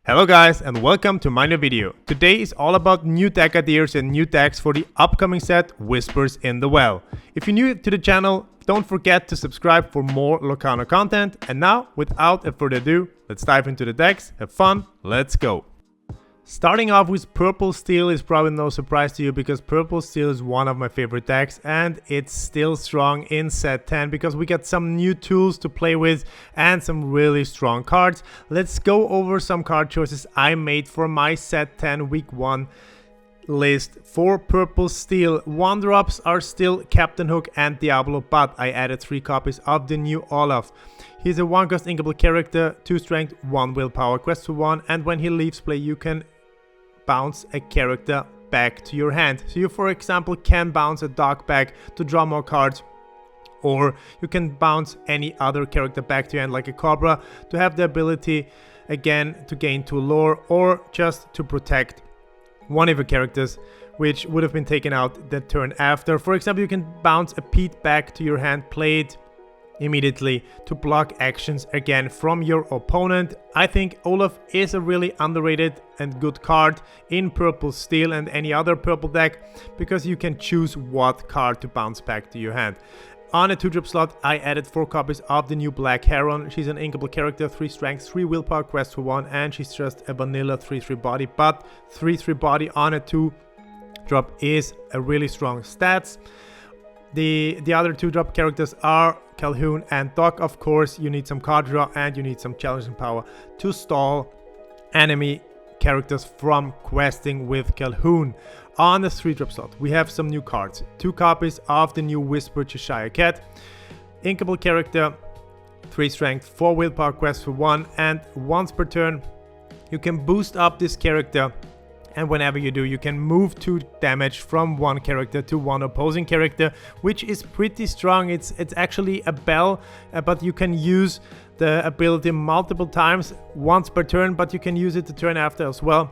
Hello guys and welcome to my new video. Today is all about new deck ideas and new decks for the upcoming set Whispers in the Well. If you're new to the channel, don't forget to subscribe for more Lorcana content. And now, without further ado, let's dive into the decks, have fun, let's go. Starting off with Purple Steel is probably no surprise to you because Purple Steel is one of my favorite decks and it's still strong in set 10 because we got some new tools to play with and some really strong cards. Let's go over some card choices I made for my set 10 week 1 list for Purple Steel. 1-drops are still Captain Hook and Diablo, but I added 3 copies of the new Olaf. He's a 1-cost inkable character, 2 strength, 1 willpower, quest for 1, and when he leaves play you can bounce a character back to your hand. So you, for example, can bounce a dog back to draw more cards, or you can bounce any other character back to your hand like a Cobra to have the ability again to gain 2 lore, or just to protect one of your characters which would have been taken out the turn after. For example, you can bounce a Pete back to your hand, play it immediately to block actions again from your opponent. I think Olaf is a really underrated and good card in Purple Steel and any other purple deck because you can choose what card to bounce back to your hand. On a 2-drop slot, I added 4 copies of the new Black Heron. She's an inkable character, 3 strength, 3 willpower, quest for 1, and she's just a vanilla 3/3 body, but 3/3 body on a 2-drop is a really strong stats. The other 2-drop characters are Calhoun and Doc. Of course, you need some card draw and you need some challenging power to stall enemy characters from questing with Calhoun. On the 3-drop slot, we have some new cards. 2 copies of the new Whisper Cheshire Cat. Inkable character, 3 strength, 4 willpower, quest for 1, and once per turn you can boost up this character. And whenever you do, you can move 2 damage from one character to one opposing character, which is pretty strong. It's actually a bell, but you can use the ability multiple times, once per turn, but you can use it the turn after as well.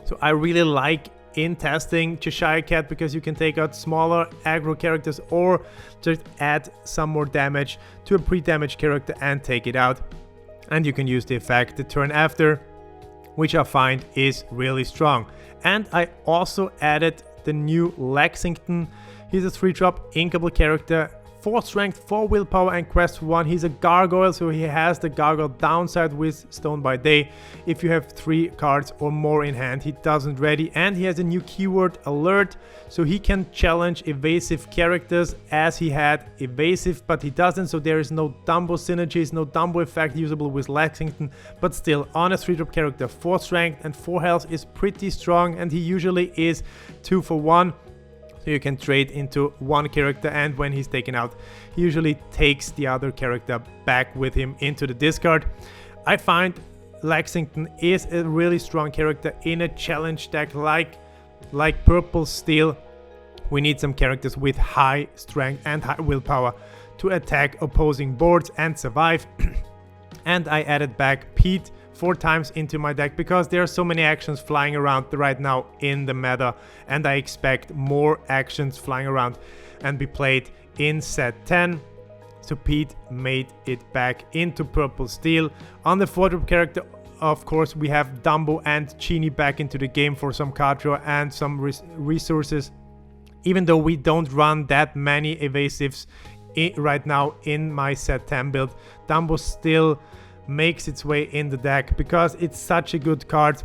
So I really like in testing Cheshire Cat because you can take out smaller aggro characters or just add some more damage to a pre-damaged character and take it out. And you can use the effect the turn after, which I find is really strong. And I also added the new Lexington. He's a 3-drop inkable character, 4 strength, 4 willpower, and quest for 1. He's a gargoyle, so he has the gargoyle downside with Stone by Day. If you have 3 cards or more in hand, he doesn't ready, and he has a new keyword alert, so he can challenge evasive characters as he had evasive, but he doesn't, so there is no Dumbo synergies, no Dumbo effect usable with Lexington. But still, on a 3-drop character, 4 strength and 4 health is pretty strong, and he usually is 2 for 1. So you can trade into one character, and when he's taken out, he usually takes the other character back with him into the discard. I find Lexington is a really strong character in a challenge deck like Purple Steel. We need some characters with high strength and high willpower to attack opposing boards and survive. And I added back Pete 4 times into my deck because there are so many actions flying around right now in the meta, and I expect more actions flying around and be played in set 10. So Pete made it back into Purple Steel. On the 4-drop character, of course, we have Dumbo and Genie back into the game for some card draw and some resources. Even though we don't run that many evasives right now in my set 10 build, Dumbo still makes its way in the deck because it's such a good card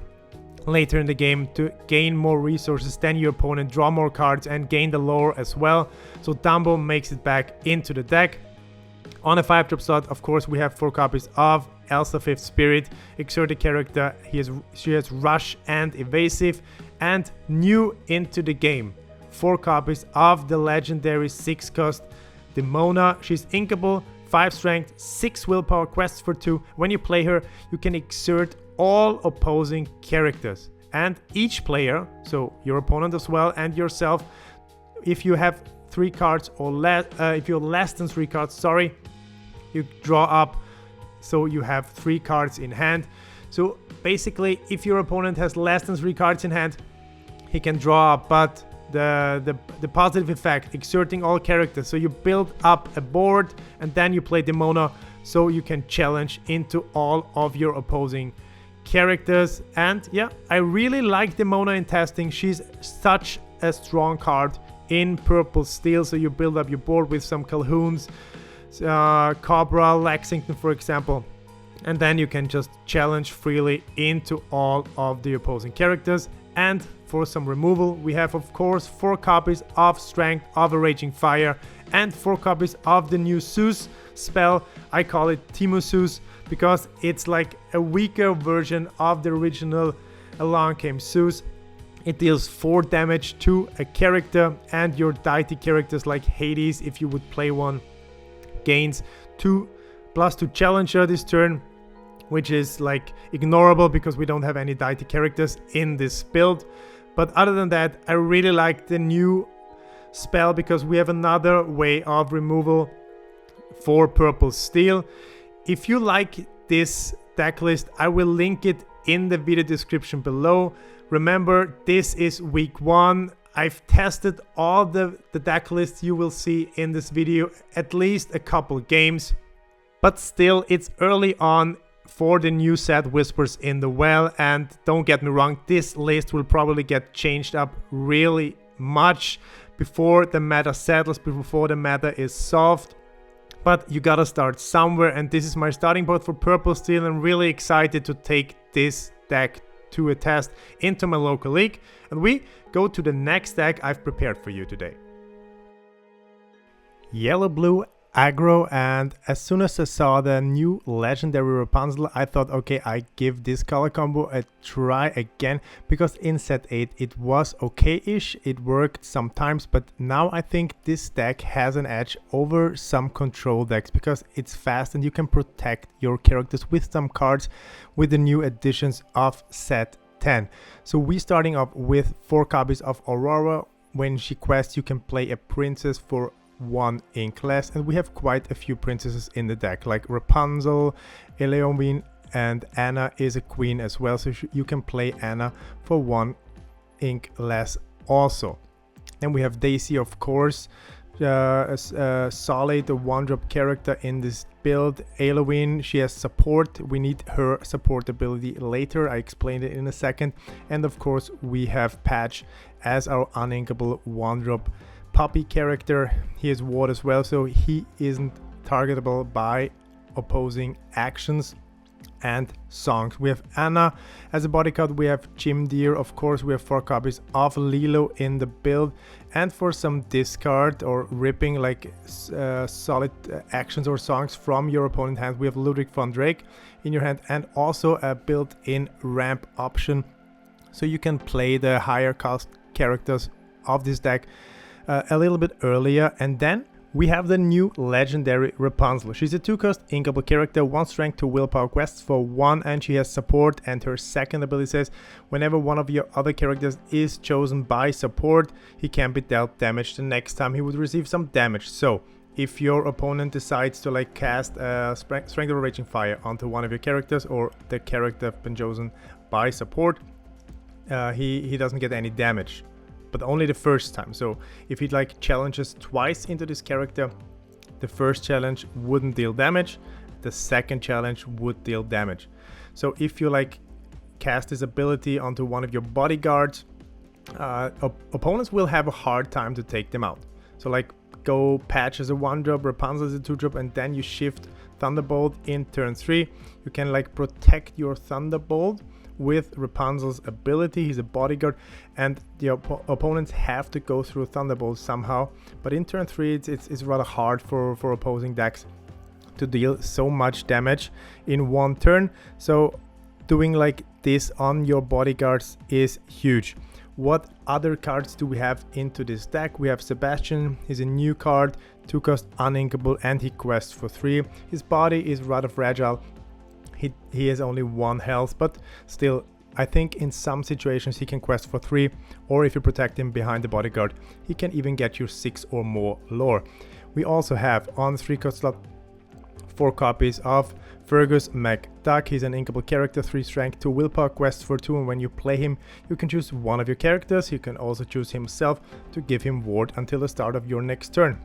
later in the game to gain more resources than your opponent, draw more cards, and gain the lore as well. So Dumbo makes it back into the deck. On a 5-drop slot, of course, we have 4 copies of Elsa 5th Spirit. Exert character, she has rush and evasive. And new into the game, 4 copies of the legendary 6-cost Demona. She's inkable, 5 strength, 6 willpower, quests for 2. When you play her, you can exert all opposing characters. And each player, so your opponent as well and yourself, if you have 3 cards or less, if you're less than 3 cards, you draw up, so you have 3 cards in hand. So basically, if your opponent has less than 3 cards in hand, he can draw up, but the positive effect, exerting all characters. So you build up a board and then you play Demona, so you can challenge into all of your opposing characters. And yeah, I really like the Mona in testing. She's such a strong card in purple steel, so you build up your board with some Calhouns, Cobra, Lexington for example, and then you can just challenge freely into all of the opposing characters. And for some removal, we have of course 4 copies of Strength of a Raging Fire and 4 copies of the new Zeus spell. I call it Timo Zeus because it's like a weaker version of the original Along Came Zeus. It deals 4 damage to a character, and your deity characters like Hades, if you would play one, gains 2+2 challenger this turn, which is like ignorable because we don't have any deity characters in this build. But other than that, I really like the new spell because we have another way of removal for purple steel. If you like this deck list, I will link it in the video description below. Remember, this is week 1. I've tested all the deck lists you will see in this video, at least a couple games, but still it's early on for the new set Whispers in the Well. And don't get me wrong, this list will probably get changed up really much before the meta settles, before the meta is solved. But you gotta start somewhere, and this is my starting point for purple steel. I'm really excited to take this deck to a test into my local league, and we go to the next deck I've prepared for you today. Yellow blue Aggro, and as soon as I saw the new legendary Rapunzel, I thought, okay, I give this color combo a try again, because in set 8 it was okay-ish, it worked sometimes, but now I think this deck has an edge over some control decks because it's fast and you can protect your characters with some cards with the new additions of set 10. So we starting off with 4 copies of Aurora. When she quests, you can play a princess for 1 ink less, and we have quite a few princesses in the deck like Rapunzel, Eleonine, and Anna is a queen as well, so you can play Anna for 1 ink less also. Then we have Daisy, of course, a solid 1-drop character in this build. Eleonine, she has support, we need her support ability later, I explained it in a second. And of course we have Patch as our uninkable 1-drop puppy character. He is ward as well, so he isn't targetable by opposing actions and songs. We have Anna as a bodyguard, we have Jim Deere, of course we have 4 copies of Lilo in the build, and for some discard or ripping like solid actions or songs from your opponent's hand, we have Ludwig von Drake in your hand, and also a built-in ramp option, so you can play the higher cost characters of this deck a little bit earlier. And then we have the new legendary Rapunzel. She's a 2-cost inkable character, 1 strength, 2 willpower, quests for 1, and she has support, and her second ability says whenever one of your other characters is chosen by support, he can be dealt damage the next time he would receive some damage. So if your opponent decides to like cast Strength of a Raging Fire onto one of your characters, or the character been chosen by support, he doesn't get any damage, but only the first time. So if he like challenges twice into this character, the first challenge wouldn't deal damage, the second challenge would deal damage. So if you like cast this ability onto one of your bodyguards, opponents will have a hard time to take them out. So like go Patch as a 1-drop, Rapunzel as a 2-drop, and then you shift Thunderbolt in turn 3. You can like protect your Thunderbolt with Rapunzel's ability. He's a bodyguard, and the opponents have to go through Thunderbolt somehow, but in turn 3 it's rather hard for opposing decks to deal so much damage in 1 turn. So doing like this on your bodyguards is huge. What other cards do we have into this deck? We have Sebastian. He's a new card, 2-cost uninkable, and he quests for 3. His body is rather fragile. He has only 1 health, but still, I think in some situations he can quest for 3, or if you protect him behind the bodyguard, he can even get you 6 or more lore. We also have on the 3-cost slot 4 copies of Fergus MacDuck. He's an inkable character, 3 strength, 2 willpower, quests for 2, and when you play him, you can choose one of your characters. You can also choose himself to give him ward until the start of your next turn.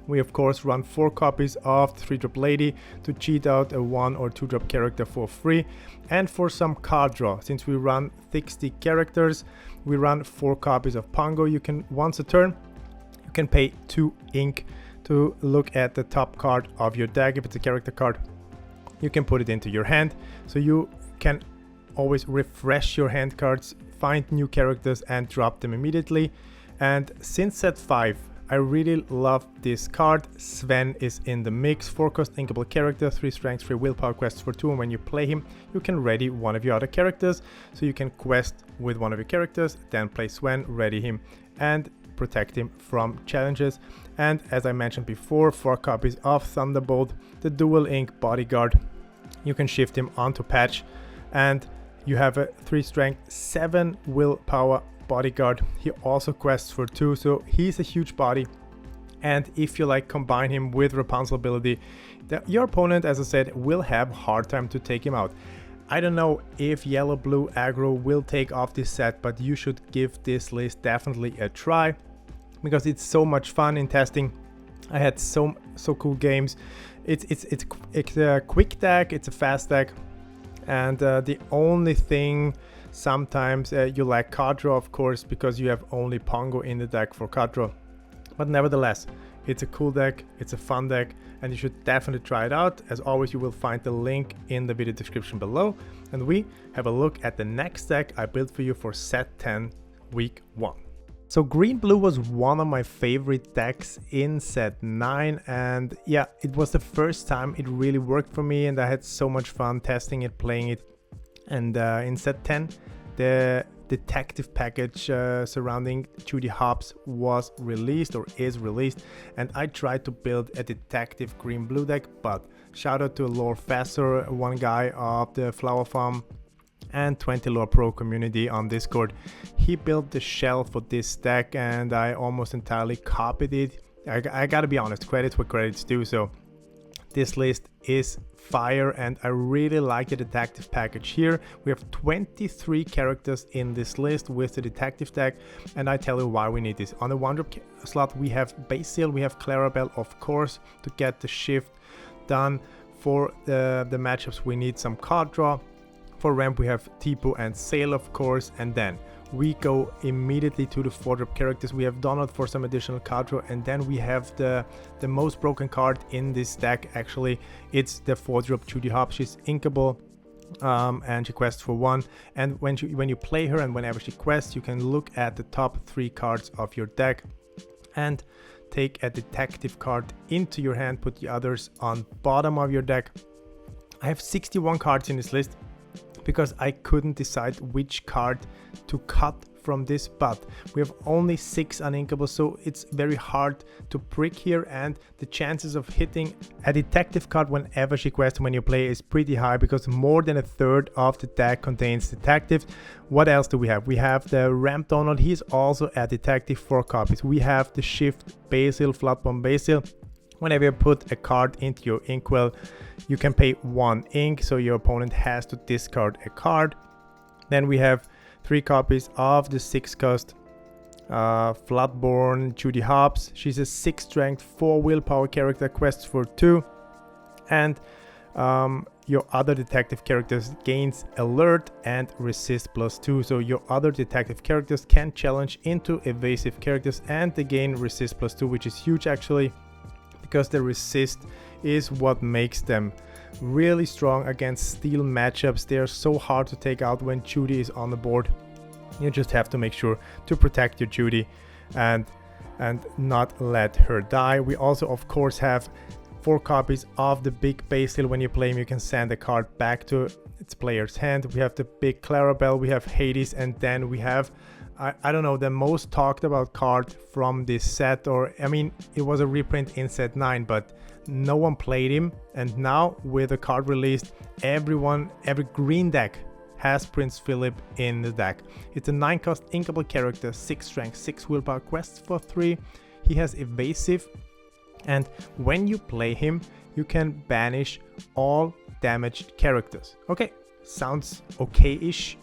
We of course run 4 copies of 3-drop Lady to cheat out a 1 or 2-drop character for free. And for some card draw, since we run 60 characters, we run 4 copies of Pongo. You can, once a turn, you can pay 2 ink to look at the top card of your deck. If it's a character card, you can put it into your hand, so you can always refresh your hand cards, find new characters and drop them immediately. And since set 5, I really love this card. Sven is in the mix. 4-cost inkable character, 3 strength, 3 willpower, quests for 2, and when you play him, you can ready one of your other characters. So you can quest with one of your characters, then play Sven, ready him, and protect him from challenges. And as I mentioned before, 4 copies of Thunderbolt, the dual ink bodyguard. You can shift him onto patch, and you have a 3 strength, 7 willpower bodyguard. He also quests for 2, so he's a huge body. And if you like combine him with Rapunzel ability, your opponent, as I said, will have hard time to take him out. I don't know if yellow blue aggro will take off this set, but you should give this list definitely a try, because it's so much fun in testing. I had so cool games. It's a quick deck, it's a fast deck, and the only thing sometimes you lack card draw, of course, because you have only Pongo in the deck for card draw. But nevertheless, it's a cool deck, it's a fun deck, and you should definitely try it out. As always, you will find the link in the video description below. And we have a look at the next deck I built for you for set 10, week 1. So green blue was one of my favorite decks in set 9, and yeah, it was the first time it really worked for me, and I had so much fun testing it, playing it. And in set 10, the detective package surrounding Judy Hopps was released, or is released, and I tried to build a detective green blue deck, but shout out to Lore Fassor, one guy of the Flower Farm and 20 Lore Pro community on Discord. He built the shell for this deck, and I almost entirely copied it. I gotta be honest, credits where credits due. So this list is fire, and I really like the detective package here. We have 23 characters in this list with the detective deck, and I tell you why we need this. On the 1-drop slot, we have Basil, we have Clarabelle, of course, to get the shift done. For the matchups, we need some card draw. For ramp, we have Tipo and Sail, of course, and then we go immediately to the 4-drop characters. We have Donald for some additional card draw, and then we have the most broken card in this deck. Actually, it's the 4-drop Judy Hopps. She's inkable, and she quests for 1. And when you play her and whenever she quests, you can look at the top 3 cards of your deck and take a detective card into your hand, put the others on bottom of your deck. I have 61 cards in this list, because I couldn't decide which card to cut from this, but we have only 6 uninkable, so it's very hard to prick here, and the chances of hitting a detective card whenever she quests when you play is pretty high, because more than a third of the deck contains detectives. What else do we have? We have the Ramp Donald, he's also a detective, 4 copies. We have the Shift Basil, Floodbomb Basil. Whenever you put a card into your inkwell, you can pay 1 ink, so your opponent has to discard a card. Then we have 3 copies of the 6-cost Floodborn Judy Hopps. She's a 6 strength, 4 willpower character, quests for 2. And your other detective characters gains alert and resist +2. So your other detective characters can challenge into evasive characters, and they gain resist +2, which is huge actually, because the resist is what makes them really strong against steel matchups. They are so hard to take out when Judy is on the board. You just have to make sure to protect your Judy and not let her die. We also of course have 4 copies of the big Basil. When you play him, you can send a card back to its player's hand. We have the big Clarabelle, we have Hades, and then we have I don't know, the most talked about card from this set, or I mean, it was a reprint in set 9, but no one played him, and now with the card released, every green deck has Prince Philip in the deck. It's a 9-cost inkable character, 6 strength, 6 willpower, quests for 3. He has evasive, and when you play him, you can banish all damaged characters. Okay, sounds okay-ish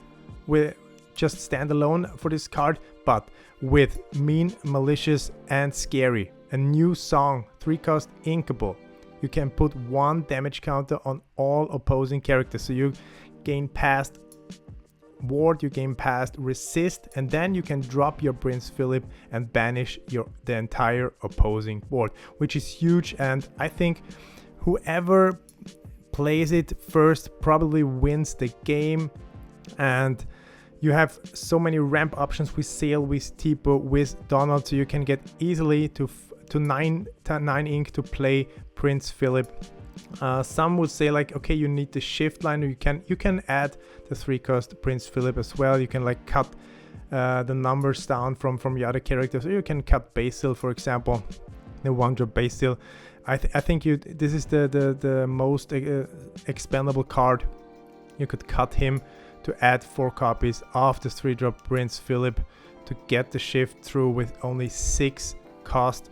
with just standalone for this card, but with mean, malicious and scary a new song, 3-cost inkable. You can put 1 damage counter on all opposing characters. So you gain past ward, you gain past resist, and then you can drop your Prince Philip and banish the entire opposing board, which is huge. And I think whoever plays it first probably wins the game. And you have so many ramp options with Sale, with Tipo, with Donald, so you can get easily to 9 ink to play Prince Philip. Some would say like, okay, you need the shift line. You can add the 3-cost Prince Philip as well. You can like cut the numbers down from the other characters, or you can cut Basil, for example, the 1-drop Basil. I think this is the most expendable card. You could cut him to add 4 copies of the 3-drop Prince Philip to get the shift through with only 6 cost,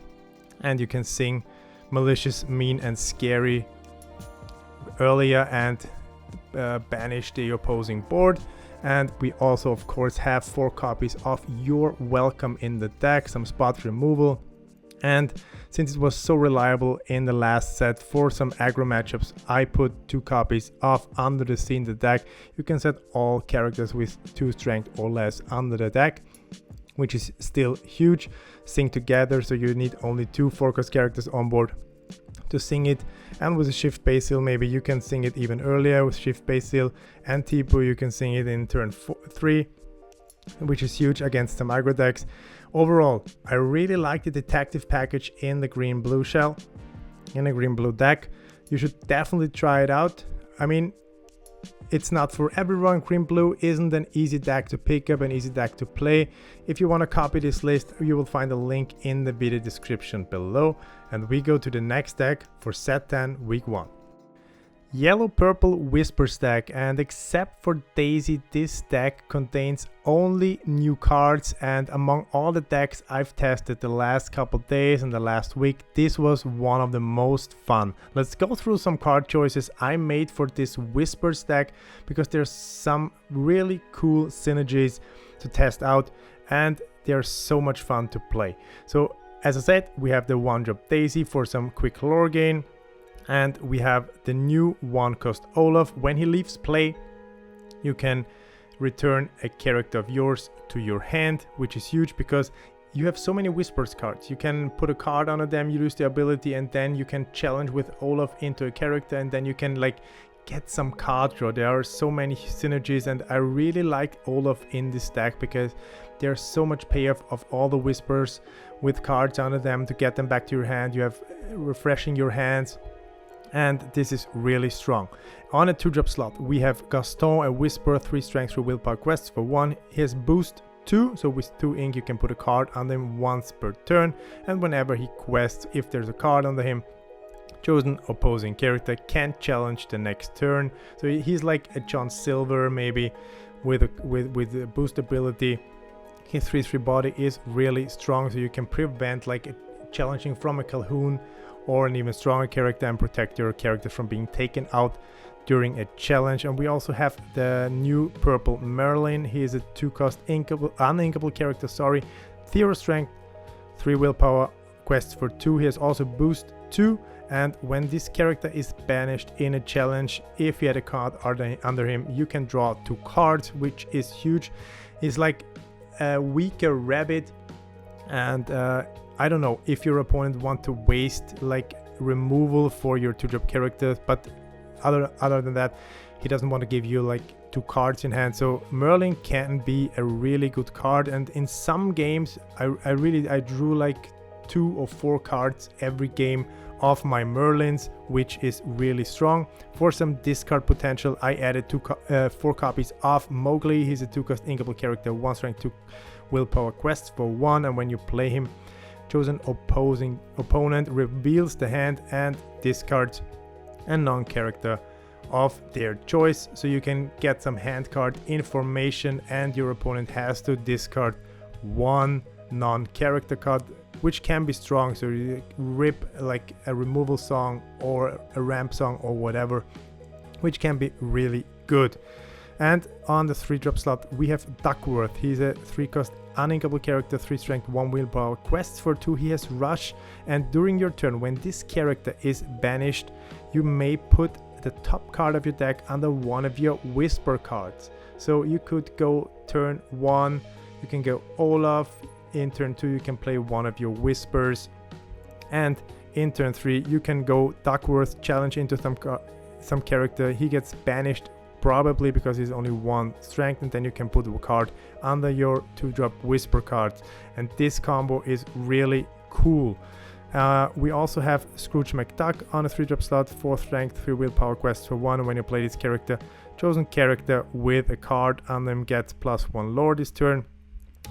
and you can sing Malicious, Mean and Scary earlier and banish the opposing board. And we also of course have 4 copies of Your Welcome in the deck, some spot removal. And since it was so reliable in the last set for some aggro matchups, I put 2 copies of Under the Sea in the deck. You can set all characters with 2 strength or less under the deck, which is still huge. Sing together, so you need only 2 4-cost characters on board to sing it. And with a Shift Basil, maybe you can sing it even earlier. With Shift Basil and Tipo, you can sing it in turn 3, which is huge against some aggro decks. Overall, I really like the detective package in the green-blue shell, in a green-blue deck. You should definitely try it out. I mean, it's not for everyone. Green-blue isn't an easy deck to pick up, an easy deck to play. If you want to copy this list, you will find a link in the video description below. And we go to the next deck for set 10, week 1. Yellow-purple Whispers deck, and except for Daisy, this deck contains only new cards, and among all the decks I've tested the last couple days and the last week, this was one of the most fun. Let's go through some card choices I made for this Whispers deck, because there's some really cool synergies to test out and they're so much fun to play. So as I said, we have the 1-drop Daisy for some quick lore gain. And we have the new 1-cost Olaf. When he leaves play, you can return a character of yours to your hand, which is huge because you have so many Whispers cards. You can put a card on them, you lose the ability, and then you can challenge with Olaf into a character, and then you can like get some card draw. There are so many synergies, and I really like Olaf in this deck because there's so much payoff of all the Whispers with cards under them to get them back to your hand. You have refreshing your hands, and this is really strong. On a 2-drop slot, we have Gaston, a Whisper, 3 strength through willpower quests for 1. He has boost 2, so with 2 ink you can put a card on him once per turn, and whenever he quests, if there's a card under him, chosen opposing character can challenge the next turn. So he's like a John Silver maybe with a boost ability. His 3/3 body is really strong, so you can prevent like a challenging from a Calhoun or an even stronger character and protect your character from being taken out during a challenge. And we also have the new purple Merlin. He is a 2-cost uninkable character, Zero strength, 3 willpower, quest for 2. He has also boost 2, and when this character is banished in a challenge, if he had a card under him, you can draw 2 cards, which is huge. He's like a weaker rabbit, and I don't know if your opponent want to waste like removal for your 2-drop characters, but other than that, he doesn't want to give you like 2 cards in hand. So Merlin can be a really good card, and in some games I drew like 2 or 4 cards every game of my Merlins, which is really strong. For some discard potential, I added 4 copies of Mowgli. He's a 2-cost inkable character, 1 strength, 2 willpower quests for 1, and when you play him, chosen opposing opponent reveals the hand and discards a non-character of their choice. So you can get some hand card information, and your opponent has to discard 1 non-character card, which can be strong. So you rip like a removal song or a ramp song or whatever, which can be really good. And on the 3-drop slot we have Duckworth. He's a 3-cost uninkable character, 3 strength, 1 willpower, quests for 2. He has rush, and during your turn, when this character is banished, you may put the top card of your deck under one of your whisper cards. So you could go turn 1, you can go Olaf. In turn 2 you can play one of your whispers, and in turn 3 you can go Duckworth, challenge into some character. He gets banished, probably because he's only 1 strength, and then you can put a card under your 2-drop whisper cards, and this combo is really cool. We also have Scrooge McDuck on a 3-drop slot, 4 strength, 3 willpower, quest for 1. When you play this character, chosen character with a card on them gets +1 lore this turn.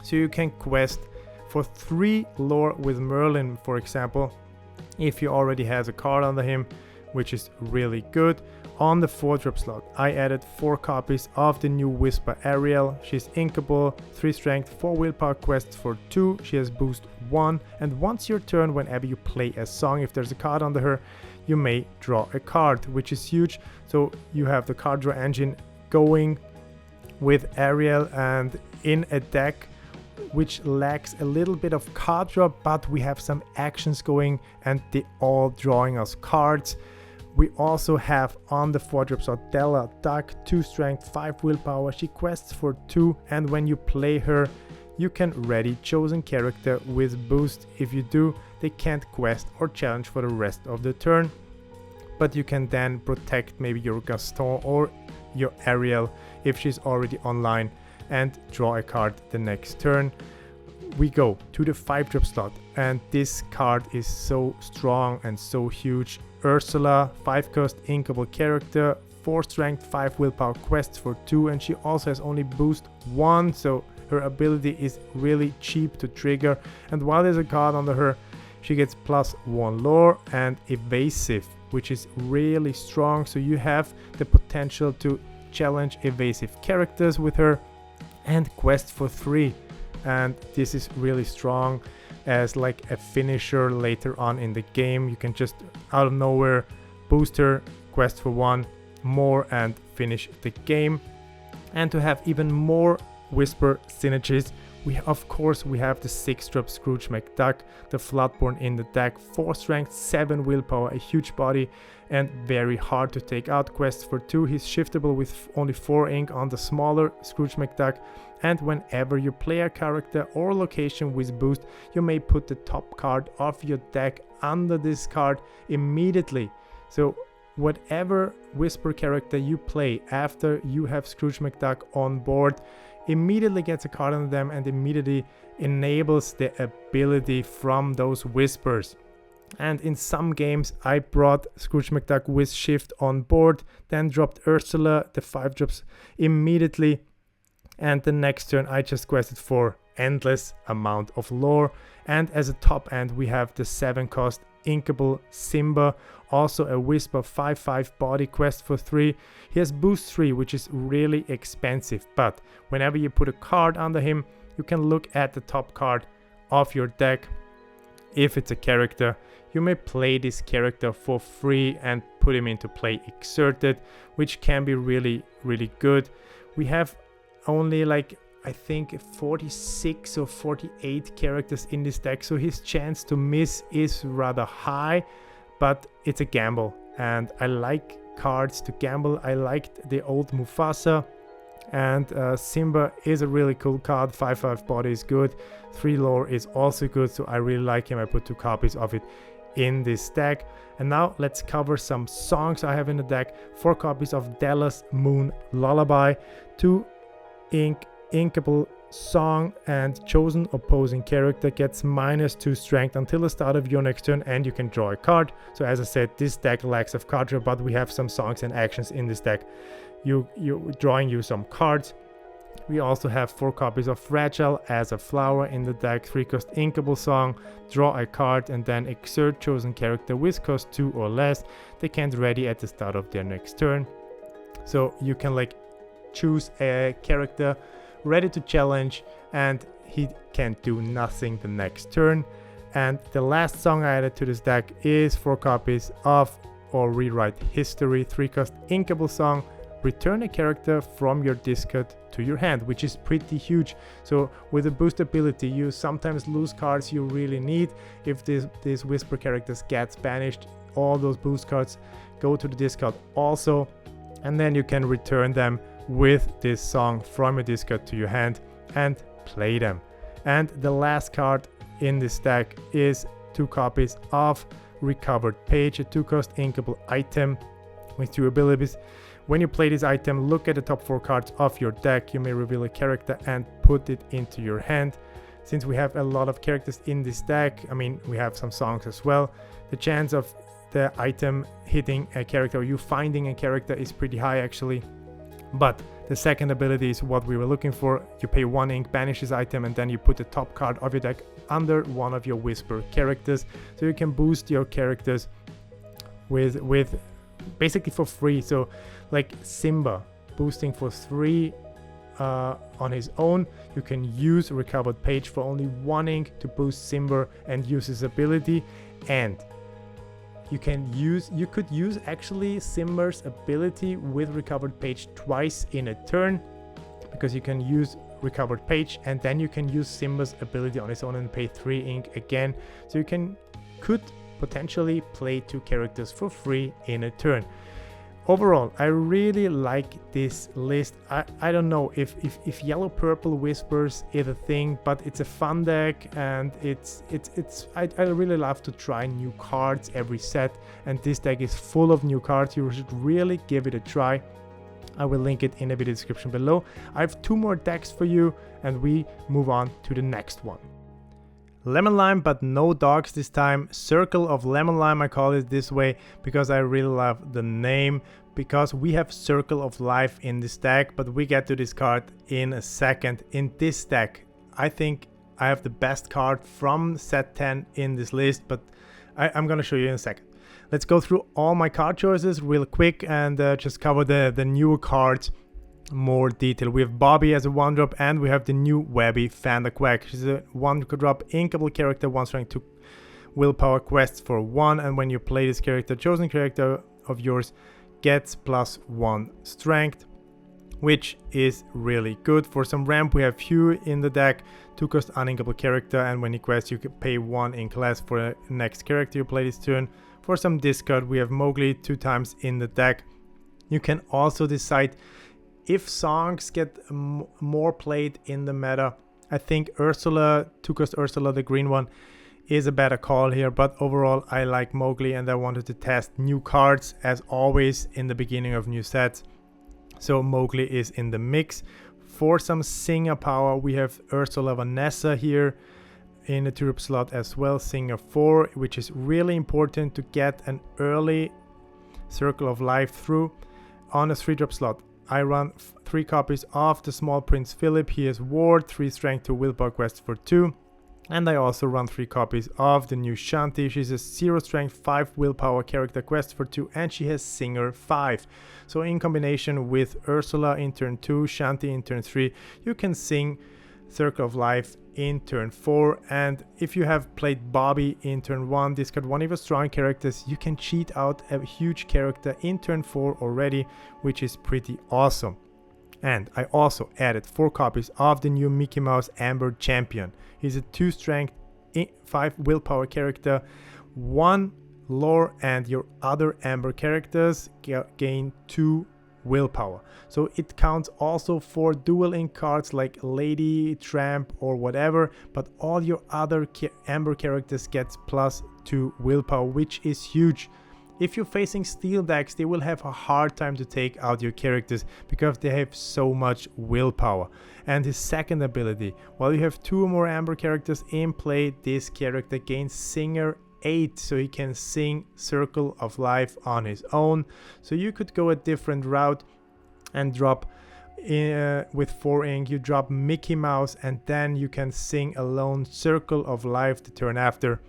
So you can quest for 3 lore with Merlin, for example, if he already has a card under him, which is really good. On the 4-drop slot, I added 4 copies of the new Whisper Ariel. She's inkable, 3 strength, 4 willpower, quests for 2. She has boost 1, and once your turn, whenever you play a song, if there's a card under her, you may draw a card, which is huge. So you have the card draw engine going with Ariel, and in a deck which lacks a little bit of card draw, but we have some actions going and they all drawing us cards. We also have on the 4-drop slot Della Duck, 2 strength, 5 willpower. She quests for 2, and when you play her, you can ready chosen character with boost. If you do, they can't quest or challenge for the rest of the turn, but you can then protect maybe your Gaston or your Ariel if she's already online, and draw a card the next turn. We go to the 5-drop slot, and this card is so strong and so huge. Ursula, 5-cost inkable character, 4 strength, 5 willpower, quests for 2, and she also has only boost 1, so her ability is really cheap to trigger. And while there's a card under her, she gets +1 lore and evasive, which is really strong. So you have the potential to challenge evasive characters with her, and quest for 3, and this is really strong as like a finisher later on in the game. You can just out of nowhere boost her, quest for 1 more, and finish the game. And to have even more whisper synergies, we have the 6-drop Scrooge McDuck, the Floodborn in the deck, 4 strength, 7 willpower, a huge body, and very hard to take out. Quest for 2, he's shiftable with only 4 ink on the smaller Scrooge McDuck, and whenever you play a character or location with boost, you may put the top card of your deck under this card immediately. So whatever whisper character you play after you have Scrooge McDuck on board immediately gets a card on them, and immediately enables the ability from those whispers. And in some games I brought Scrooge McDuck with shift on board, then dropped Ursula, the 5 drops immediately, and the next turn I just quested for endless amount of lore. And as a top end we have the 7-cost inkable Simba, also a whisper, 5/5 body, quest for 3. He has boost 3, which is really expensive, but whenever you put a card under him, you can look at the top card of your deck. If it's a character, you may play this character for free and put him into play exerted, which can be really good. We have only like I think 46 or 48 characters in this deck, so his chance to miss is rather high, but it's a gamble, and I like cards to gamble. I liked the old Mufasa, and Simba is a really cool card. 5/5 body is good, 3 lore is also good, so I really like him. I put 2 copies of it in this deck. And now let's cover some songs I have in the deck. 4 copies of Della's Moon Lullaby, 2 inkable song, and chosen opposing character gets -2 strength until the start of your next turn, and you can draw a card. So as I said, this deck lacks of card draw, but we have some songs and actions in this deck. You're drawing you some cards. We also have 4 copies of Fragile as a flower in the deck, 3-cost inkable song, draw a card, and then exert chosen character with cost 2 or less. They can't ready at the start of their next turn. So you can like choose a character ready to challenge, and he can't do nothing the next turn. And the last song I added to this deck is 4 copies of Or Rewrite History, 3-cost inkable song, return a character from your discard to your hand, which is pretty huge. So with the boost ability, you sometimes lose cards you really need. If this Whisper characters gets banished, all those boost cards go to the discard also, and then you can return them with this song from your discard to your hand and play them. And the last card in this deck is 2 copies of Recovered Page, a 2-cost inkable item with 2 abilities. When you play this item, look at the top 4 cards of your deck. You may reveal a character and put it into your hand. Since we have a lot of characters in this deck, I mean, we have some songs as well, the chance of the item hitting a character or you finding a character is pretty high actually. But the second ability is what we were looking for. You pay 1 ink, banish this item, and then you put the top card of your deck under one of your Whisper characters. So you can boost your characters with basically for free. So like Simba boosting for 3 on his own. You can use Recovered Page for only 1 ink to boost Simba and use his ability. And you could use actually Simba's ability with Recovered Page twice in a turn, because you can use Recovered Page and then you can use Simba's ability on his own and pay 3 ink again. So you could potentially play 2 characters for free in a turn. Overall, I really like this list. I don't know if yellow purple Whispers is a thing, but it's a fun deck, and I really love to try new cards every set, and this deck is full of new cards. You should really give it a try. I will link it in the video description below. I have 2 more decks for you, and we move on to the next one. Lemon Lime, but no dogs this time. Circle of Lemon Lime, I call it this way because I really love the name, because we have Circle of Life in this deck, but we get to this card in a second. In this deck, I think I have the best card from set 10 in this list, but I'm gonna show you in a second. Let's go through all my card choices real quick and just cover the newer cards more detail. We have Bobby as a 1-drop, and we have the new Webby Fandaquack. She's a 1-drop inkable character, 1 strength, 2 willpower, quests for 1, and when you play this character, chosen character of yours gets +1 strength, which is really good. For some ramp, we have Hugh in the deck, 2-cost uninkable character, and when he quests, you can pay 1 ink less for the next character you play this turn. For some discard, we have Mowgli 2 times in the deck. You can also decide if songs get more played in the meta. I think Ursula, 2-cost Ursula, the green one, is a better call here, but overall I like Mowgli, and I wanted to test new cards as always in the beginning of new sets. So Mowgli is in the mix. For some singer power, we have Ursula Vanessa here in the 2-drop slot as well, singer 4, which is really important to get an early Circle of Life through. On a 3-drop slot, I run 3 copies of the Small Prince Philip. He has Ward, 3 strength, 2 willpower, quest for 2. And I also run 3 copies of the new Shanti. She's a 0 strength, 5 willpower character, quest for 2, and she has singer 5. So in combination with Ursula in turn 2, Shanti in turn 3, you can sing Circle of Life in turn 4. And if you have played Bobby in turn 1, discard 1 of your strong characters, you can cheat out a huge character in turn 4 already, which is pretty awesome. And I also added 4 copies of the new Mickey Mouse Amber Champion. He's a 2 strength, 5 willpower character, 1 lore, and your other Amber characters gain 2 willpower. So it counts also for dual ink cards like Lady, Tramp, or whatever, but all your other Amber characters gets +2 willpower, which is huge. If you're facing steel decks, they will have a hard time to take out your characters because they have so much willpower. And his second ability, while you have 2 or more Amber characters in play, this character gains Singer 8, so he can sing Circle of Life on his own. So you could go a different route and drop with 4 ink, you drop Mickey Mouse, and then you can sing alone Circle of Life the turn after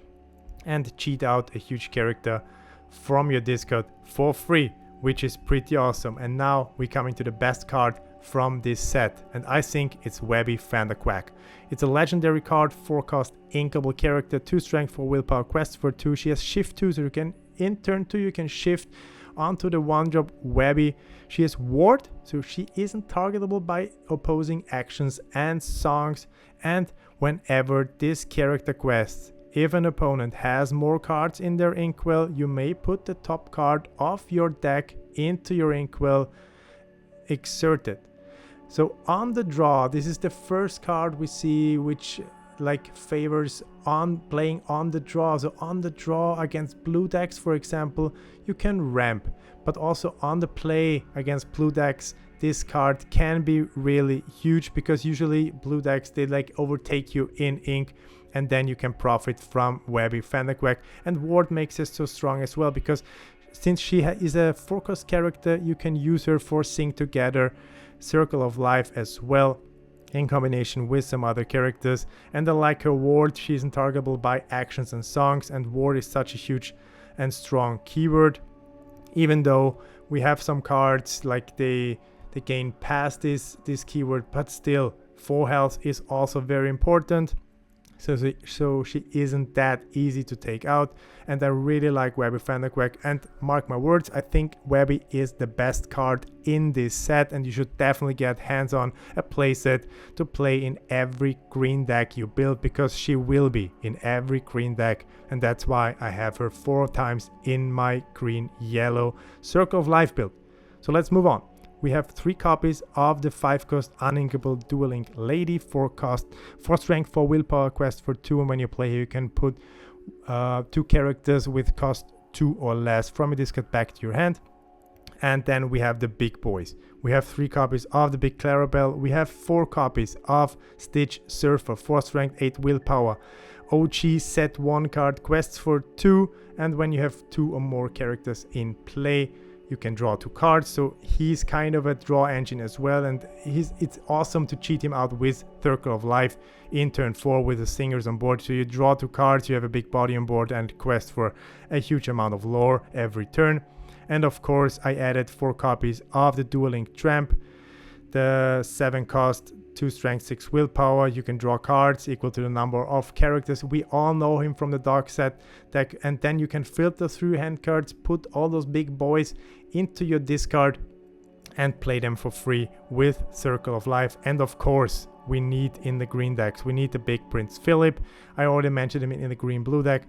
and cheat out a huge character from your discard for free, which is pretty awesome. And now we're coming to the best card from this set, and I think it's Webby Fandaquack. It's a legendary card, 4-cost inkable character, 2 strength, 4 willpower, quest for 2. She has shift 2, so you can in turn 2 you can shift onto the 1-drop Webby. She has Ward, so she isn't targetable by opposing actions and songs. And whenever this character quests, if an opponent has more cards in their inkwell, you may put the top card of your deck into your inkwell, exert it. So on the draw, this is the first card we see which like favors on playing on the draw. So on the draw against blue decks, for example, you can ramp, but also on the play against blue decks, this card can be really huge because usually blue decks, they like overtake you in ink, and then you can profit from Webby Fennequack. And Ward makes it so strong as well because since she is a 4-cost character, you can use her for Sing Together, Circle of Life as well, in combination with some other characters. And I like her Ward, she isn't targetable by actions and songs, and Ward is such a huge and strong keyword. Even though we have some cards like they gain past this keyword, but still 4 health is also very important. So she isn't that easy to take out, and I really like Webby Fennequack. And mark my words, I think Webby is the best card in this set, and you should definitely get hands on a playset to play in every green deck you build, because she will be in every green deck, and that's why I have her 4 times in my green-yellow Circle of Life build. So let's move on. We have 3 copies of the 5-cost uninkable Dual Link Lady, 4 cost, 4 strength, 4 willpower quest for 2, and when you play here you can put 2 characters with cost 2 or less from your discard back to your hand. And then we have the big boys. We have 3 copies of the big Clarabelle. We have 4 copies of Stitch Surfer, 4 strength, 8 willpower. OG set 1 card, quests for 2, and when you have 2 or more characters in play, you can draw 2 cards. So he's kind of a draw engine as well, and it's awesome to cheat him out with Circle of Life in turn 4 with the singers on board. So you draw 2 cards, you have a big body on board, and quest for a huge amount of lore every turn. And of course I added 4 copies of the Dual Link Tramp, the 7 cost, 2 strength, 6 willpower. You can draw cards equal to the number of characters. We all know him from the Dark Set deck, and then you can filter through hand cards, put all those big boys into your discard and play them for free with Circle of Life. And of course we need in the green decks, we need the big Prince Philip. I already mentioned him in the green blue deck,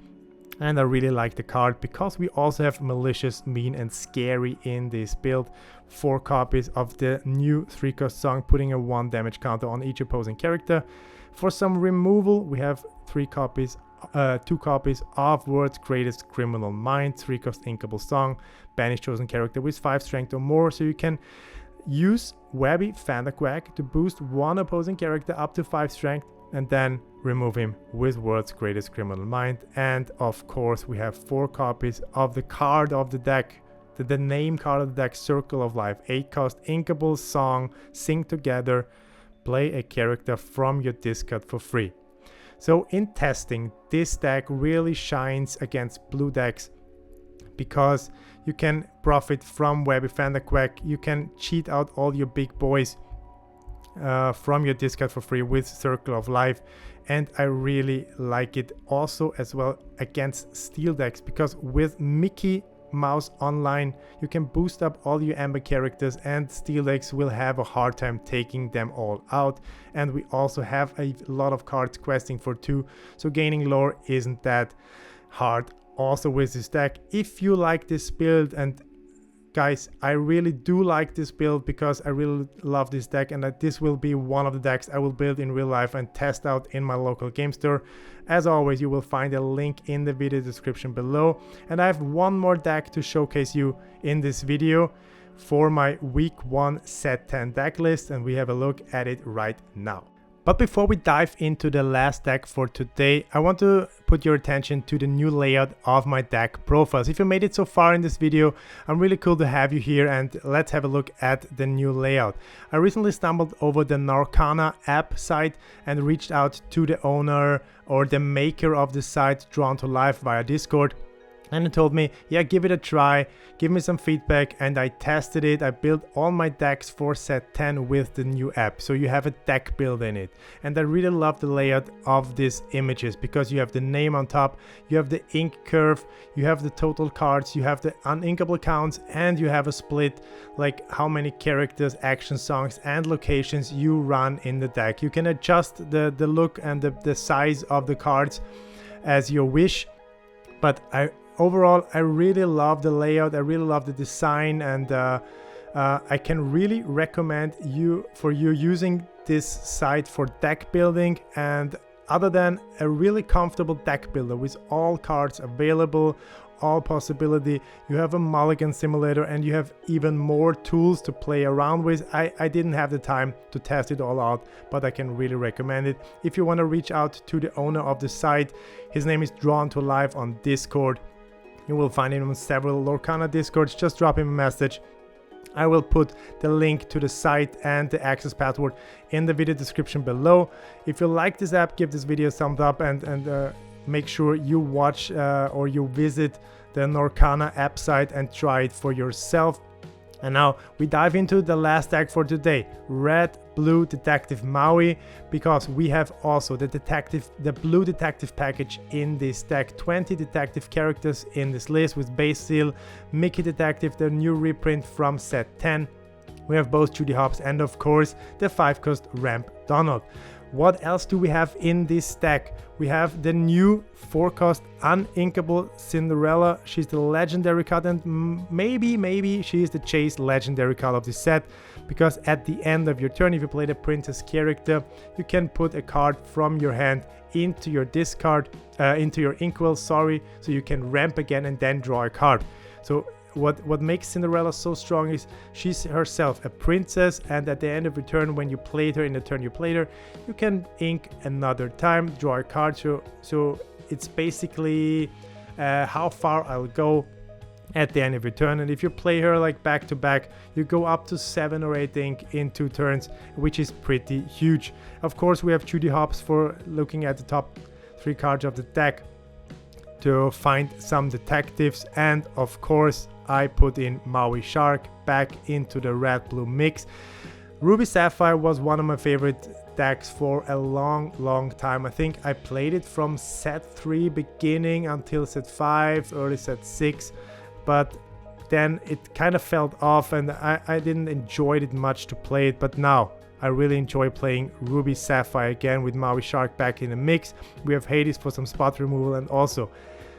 and I really like the card because we also have Malicious, Mean and Scary in this build. 4 copies of the new 3-cost song, putting a 1 damage counter on each opposing character. For some removal, we have 2 copies of World's Greatest Criminal Mind, 3-cost inkable song, banish chosen character with 5 strength or more. So you can use Webby Fennequack to boost 1 opposing character up to 5 strength, and then remove him with World's Greatest Criminal Mind. And of course we have 4 copies of the card of the deck, the name card of the deck, Circle of Life, 8-cost inkable song, Sing Together, play a character from your discard for free. So in testing, this deck really shines against blue decks because you can profit from Webby Fennequack, you can cheat out all your big boys from your discard for free with Circle of Life. And I really like it also as well against steel decks, because with Mickey Mouse Online you can boost up all your Amber characters, and steel decks will have a hard time taking them all out. And we also have a lot of cards questing for 2, so gaining lore isn't that hard also with this deck. If you like this build, and guys, I really do like this build because I really love this deck, and that this will be one of the decks I will build in real life and test out in my local game store. As always, you will find a link in the video description below. And I have one more deck to showcase you in this video for my week 1 set 10 deck list, and we have a look at it right now. But before we dive into the last deck for today, I want to put your attention to the new layout of my deck profiles. If you made it so far in this video, I'm really cool to have you here, and let's have a look at the new layout. I recently stumbled over the Lorcana app site and reached out to the owner or the maker of the site, Drawn to Life, via Discord. And he told me, yeah, give it a try, give me some feedback, and I tested it. I built all my decks for set 10 with the new app, so you have a deck build in it. And I really love the layout of these images because you have the name on top, you have the ink curve, you have the total cards, you have the uninkable counts, and you have a split like how many characters, action songs, and locations you run in the deck. You can adjust the look and the size of the cards as you wish, but overall, I really love the layout, I really love the design, and I can really recommend you using this site for deck building. And other than a really comfortable deck builder with all cards available, all possibility, you have a mulligan simulator, and you have even more tools to play around with. I didn't have the time to test it all out, but I can really recommend it. If you want to reach out to the owner of the site, his name is Drawn to Life on Discord. You will find him on several Lorcana Discords. Just drop him a message. I will put the link to the site and the access password in the video description below. If you like this app, give this video a thumbs up, and make sure you watch or you visit the Lorcana app site and try it for yourself. And now we dive into the last deck for today, Red Blue Detective Maui, because we have also the Blue Detective package in this deck. 20 detective characters in this list with Basil, Mickey Detective, the new reprint from set 10. We have both Judy Hopps and of course the 5-cost Ramp Donald. What else do we have in this deck? We have the new 4-cost uninkable Cinderella. She's the legendary card, and maybe she is the chase legendary card of this set, because at the end of your turn, if you play the princess character, you can put a card from your hand into your discard, into your inkwell, so you can ramp again and then draw a card. So what makes Cinderella so strong is she's herself a princess, and at the end of your turn, when you played her in the turn you played her, you can ink another time, draw a card. So it's basically how far I'll go at the end of your turn. And if you play her like back to back, you go up to 7 or 8 ink in 2 turns, which is pretty huge. Of course, we have Judy Hopps for looking at the top 3 cards of the deck to find some detectives, and of course I put in Maui Shark back into the red-blue mix. Ruby Sapphire was one of my favorite decks for a long time. I think I played it from set 3 beginning until set 5, early set 6, but then it kind of fell off and I didn't enjoy it much to play it. But now I really enjoy playing Ruby Sapphire again with Maui Shark back in the mix. We have Hades for some spot removal, and also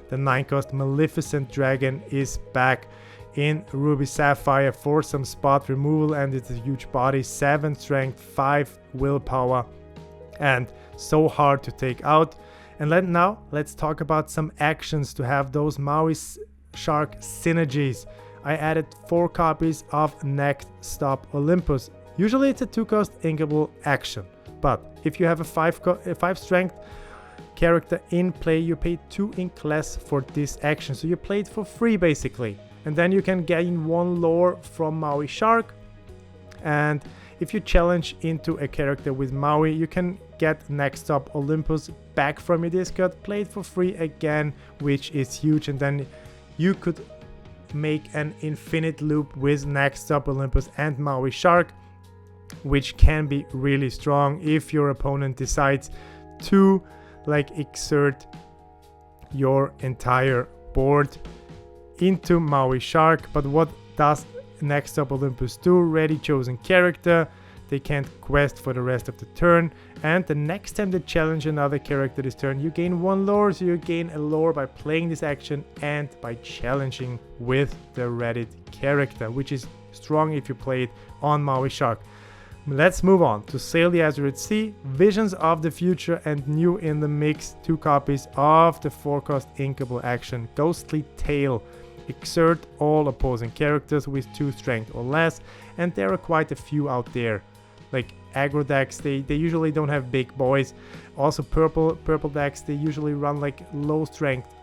the 9-cost Maleficent Dragon is back in Ruby Sapphire for some spot removal, and it's a huge body, 7 strength, 5 willpower, and so hard to take out. And now let's talk about some actions to have those Maui Shark synergies. I added 4 copies of Next Stop Olympus. Usually it's a 2-cost inkable action, but if you have a 5 strength character in play, you pay 2 ink less for this action, so you play it for free basically. And then you can gain 1 lore from Maui Shark, and if you challenge into a character with Maui, you can get Next Stop Olympus back from your discard, play it for free again, which is huge. And then you could make an infinite loop with Next Stop Olympus and Maui Shark, which can be really strong if your opponent decides to exert your entire board into Maui Shark. But what does Next Stop Olympus do? Ready chosen character, they can't quest for the rest of the turn, and the next time they challenge another character this turn, you gain 1 lore, so you gain a lore by playing this action and by challenging with the Reddit character, which is strong if you play it on Maui Shark. Let's move on to Sail the Azure Sea, Visions of the Future, and new in the mix, 2 copies of the 4-cost inkable action, Ghostly Tale. Exert all opposing characters with 2 strength or less, and there are quite a few out there. Like aggro decks, they usually don't have big boys. Also purple decks, they usually run like low strength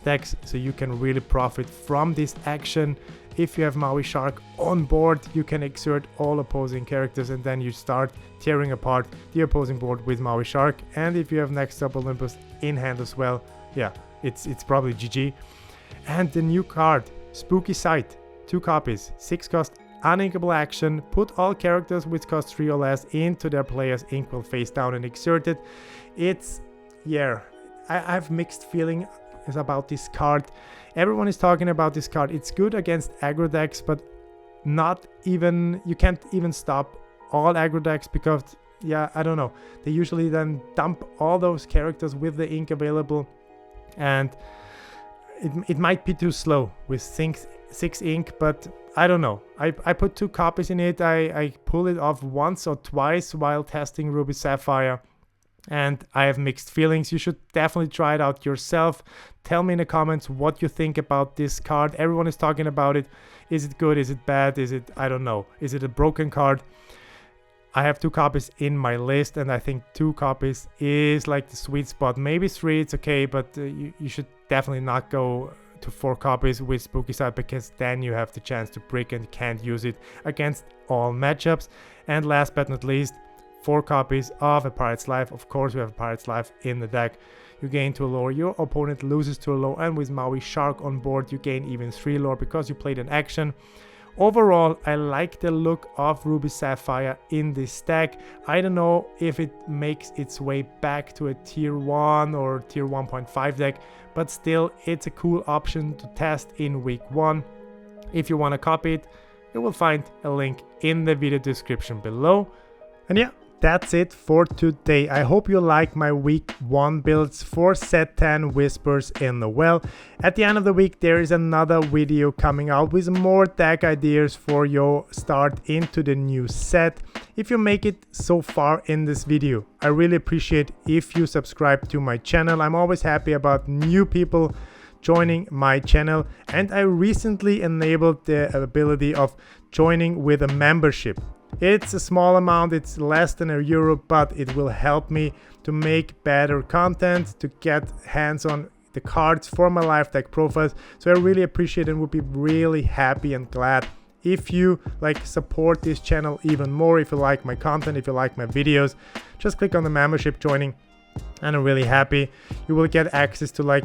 decks, so you can really profit from this action. If you have Maui Shark on board, you can exert all opposing characters, and then you start tearing apart the opposing board with Maui Shark. And if you have Next Up Olympus in hand as well, yeah, it's probably GG. And the new card, Spooky Sight, 2 copies, 6 cost, uninkable action, put all characters which cost 3 or less into their player's ink while face down and exerted. It's, yeah, I have mixed feelings about this card. Everyone is talking about this card. It's good against aggro decks, but not even, you can't even stop all aggro decks because, yeah, I don't know. They usually then dump all those characters with the ink available, and it might be too slow with 6 ink, but I don't know. I put 2 copies in it. I pulled it off once or twice while testing Ruby Sapphire, and I have mixed feelings. You should definitely try it out yourself. Tell me in the comments what you think about this card. Everyone is talking about it. Is it good? Is it bad? Is it, I don't know. Is it a broken card? I have 2 copies in my list, and I think 2 copies is like the sweet spot. Maybe 3, it's okay, but you should definitely not go to 4 copies with Spooky Sight, because then you have the chance to brick and can't use it against all matchups. And last but not least, 4 copies of a Pirate's Life. Of course, we have a Pirate's Life in the deck. You gain 2 lore, your opponent loses 2 lore, and with Maui Shark on board, you gain even 3 lore because you played an action. Overall, I like the look of Ruby Sapphire in this deck. I don't know if it makes its way back to a tier 1 or tier 1.5 deck, but still, it's a cool option to test in week 1. If you want to copy it, you will find a link in the video description below. And yeah, that's it for today. I hope you like my week 1 builds for set 10 Whispers in the Well. At the end of the week, there is another video coming out with more deck ideas for your start into the new set. If you make it so far in this video, I really appreciate if you subscribe to my channel. I'm always happy about new people joining my channel, and I recently enabled the ability of joining with a membership. It's a small amount, it's less than €1, but it will help me to make better content, to get hands on the cards for my live deck profiles. So I really appreciate and would be really happy and glad if you support this channel even more. If you like my content, if you like my videos, just click on the membership joining, and I'm really happy. You will get access to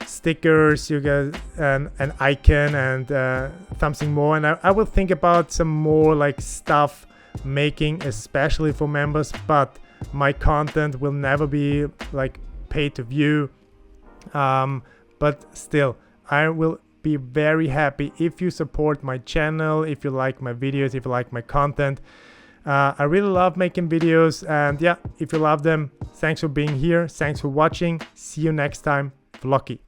stickers, you get an icon and something more, and I will think about some more stuff making especially for members, but my content will never be pay to view, but still I will be very happy if you support my channel, if you like my videos, if you like my content. I really love making videos, and yeah, if you love them, thanks for being here, thanks for watching, see you next time. Vlocky.